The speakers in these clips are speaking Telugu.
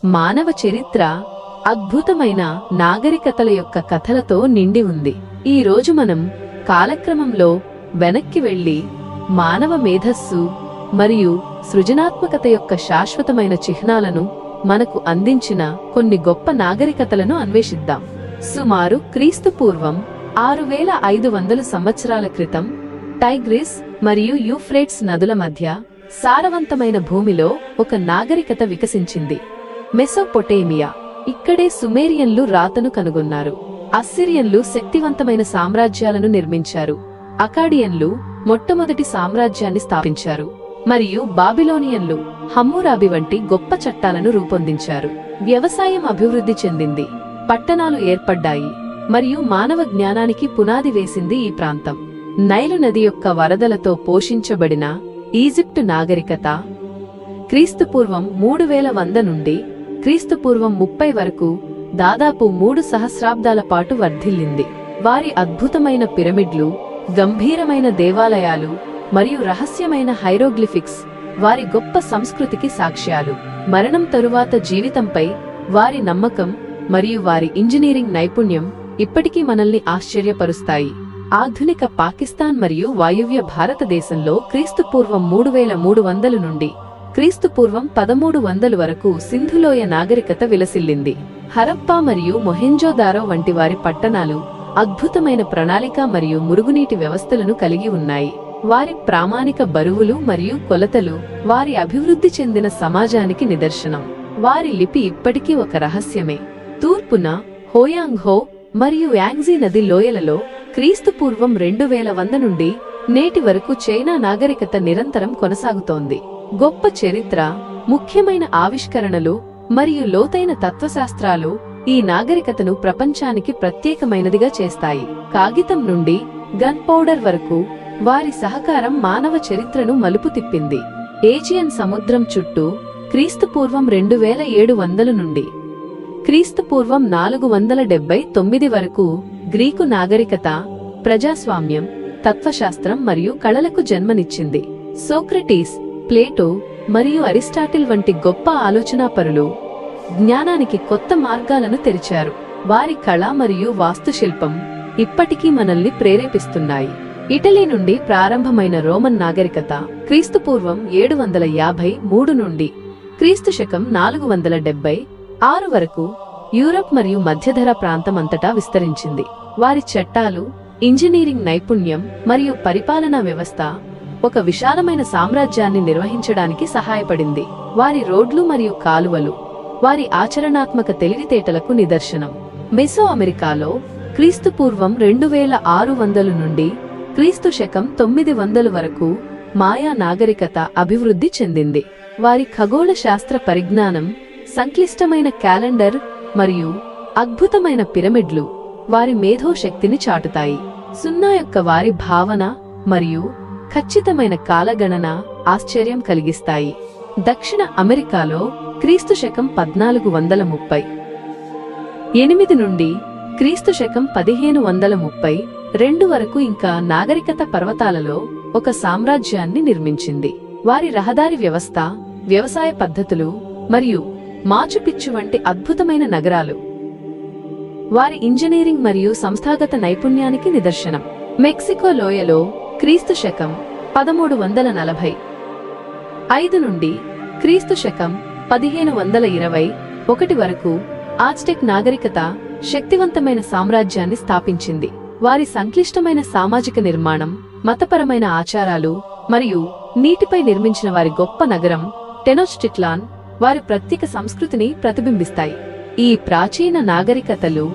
మానవ చరిత్ర అద్భుతమైన నాగరికతల యొక్క కథలతో నిండి ఉంది. ఈ రోజు మనం కాలక్రమంలో వెనక్కి వెళ్లి మానవ మేధస్సు మరియు సృజనాత్మకత యొక్క శాశ్వతమైన చిహ్నాలను మనకు అందించిన కొన్ని గొప్ప నాగరికతలను అన్వేషిద్దాం. సుమారు క్రీస్తు పూర్వం 6500 సంవత్సరాల క్రితం టైగ్రిస్ మరియు యూఫ్రేట్స్ నదుల మధ్య సారవంతమైన భూమిలో ఒక నాగరికత వికసించింది. మెసోపొటేమియా. ఇక్కడే సుమేరియన్లు రాతను కనుగొన్నారు. అస్సిరియన్లు శక్తివంతమైన సామ్రాజ్యాలను నిర్మించారు. అకాడియన్లు మొట్టమొదటి సామ్రాజ్యాన్ని స్థాపించారు. మరియు బాబిలోనియన్లు హమ్మూరాబి వంటి గొప్ప చట్టాలను రూపొందించారు. వ్యవసాయం అభివృద్ధి చెందింది. పట్టణాలు ఏర్పడ్డాయి మరియు మానవ జ్ఞానానికి పునాది వేసింది ఈ ప్రాంతం. నైలు నది యొక్క వరదలతో పోషించబడిన ఈజిప్టు నాగరికత క్రీస్తుపూర్వం 3100 నుండి క్రీస్తుపూర్వం 30 వరకు దాదాపు 3 సహస్రాబ్దాల పాటు వర్ధిల్లింది. వారి అద్భుతమైన పిరమిడ్లు, గంభీరమైన దేవాలయాలు మరియు రహస్యమైన హైరోగ్లిఫిక్స్ వారి గొప్ప సంస్కృతికి సాక్ష్యాలు. మరణం తరువాత జీవితంపై వారి నమ్మకం మరియు వారి ఇంజనీరింగ్ నైపుణ్యం ఇప్పటికీ మనల్ని ఆశ్చర్యపరుస్తాయి. ఆధునిక పాకిస్తాన్ మరియు వాయువ్య భారతదేశంలో క్రీస్తుపూర్వం 3300 నుండి క్రీస్తుపూర్వం 1300 వరకు సింధులోయ నాగరికత విలసిల్లింది. హరప్పా మరియు మొహెంజోదారో వంటి వారి పట్టణాలు అద్భుతమైన ప్రణాళిక మరియు మురుగునీటి వ్యవస్థలను కలిగి ఉన్నాయి. వారి ప్రామాణిక బరువులు మరియు కొలతలు వారి అభివృద్ధి చెందిన సమాజానికి నిదర్శనం. వారి లిపి ఇప్పటికీ ఒక రహస్యమే. తూర్పున హోయాంగ్హో మరియు యాంగ్జీ నది లోయలలో క్రీస్తుపూర్వం 2100 నుండి నేటి వరకు చైనా నాగరికత నిరంతరం కొనసాగుతోంది. గొప్ప చరిత్ర, ముఖ్యమైన ఆవిష్కరణలు మరియు లోతైన తత్వశాస్త్రాలు ఈ నాగరికతను ప్రపంచానికి ప్రత్యేకమైనదిగా చేస్తాయి. కాగితం నుండి గన్ పౌడర్ వరకు వారి సహకారం మానవ చరిత్రను మలుపు తిప్పింది. ఏజియన్ సముద్రం చుట్టూ క్రీస్తుపూర్వం 2700 నుండి క్రీస్తుపూర్వం 479 వరకు గ్రీకు నాగరికత ప్రజాస్వామ్యం, తత్వశాస్త్రం మరియు కళలకు జన్మనిచ్చింది. సోక్రటీస్, ప్లేటో మరియు అరిస్టాటిల్ వంటి గొప్ప ఆలోచనాపరులు జ్ఞానానికి కొత్త మార్గాలను తెరిచారు. వారి కళ మరియు వాస్తుశిల్పం ఇప్పటికీ మనల్ని ప్రేరేపిస్తున్నాయి. ఇటలీ నుండి ప్రారంభమైన రోమన్ నాగరికత క్రీస్తుపూర్వం 753 నుండి క్రీస్తుశకం 476 వరకు యూరప్ మరియు మధ్యధరా ప్రాంతమంతటా విస్తరించింది. వారి చట్టాలు, ఇంజనీరింగ్ నైపుణ్యం మరియు పరిపాలనా వ్యవస్థ ఒక విశాలమైన సామ్రాజ్యాన్ని నిర్వహించడానికి సహాయపడింది. వారి రోడ్లు మరియు కాలువలు వారి ఆచరణాత్మక తెలివితేటలకు నిదర్శనం. మెసో అమెరికాలో క్రీస్తుపూర్వం 2600 నుండి క్రీస్తుశకం 900 వరకు మాయా నాగరికత అభివృద్ధి చెందింది. వారి ఖగోళ శాస్త్ర పరిజ్ఞానం, సంక్లిష్టమైన క్యాలెండర్ మరియు అద్భుతమైన పిరమిడ్లు వారి మేధోశక్తిని చాటుతాయి. సున్నా యొక్క వారి భావన మరియు ఖచ్చితమైన కాలగణన ఆశ్చర్యం కలిగిస్తాయి. దక్షిణ అమెరికాలో క్రీస్తుశకం 1438 నుండి క్రీస్తుశకం 1532 వరకు ఇంకా నాగరికత పర్వతాలలో ఒక సామ్రాజ్యాన్ని నిర్మించింది. వారి రహదారి వ్యవస్థ, వ్యవసాయ పద్ధతులు మరియు మాచుపిచ్చు వంటి అద్భుతమైన నగరాలు వారి ఇంజనీరింగ్ మరియు సంస్థాగత నైపుణ్యానికి నిదర్శనం. మెక్సికో లోయలో క్రీస్తుశకం 1345 నుండి క్రీస్తుశకం 1521 వరకు ఆజ్టెక్ నాగరికత శక్తివంతమైన సామ్రాజ్యాన్ని స్థాపించింది. వారి సంక్లిష్టమైన సామాజిక నిర్మాణం, మతపరమైన ఆచారాలు మరియు నీటిపై నిర్మించిన వారి గొప్ప నగరం టెనోచ్టిట్లాన్ వారి ప్రత్యేక సంస్కృతిని ప్రతిబింబిస్తాయి. ఈ ప్రాచీన నాగరికతలు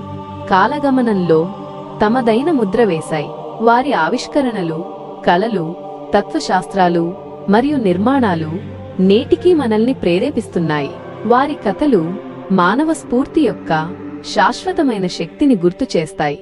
కాలగమనంలో తమదైన ముద్ర వేశాయి. వారి ఆవిష్కరణలు, కళలు, తత్వశాస్త్రాలు మరియు నిర్మాణాలు నేటికీ మనల్ని ప్రేరేపిస్తున్నాయి. వారి కథలు మానవ స్ఫూర్తి యొక్క శాశ్వతమైన శక్తిని గుర్తు చేస్తాయి.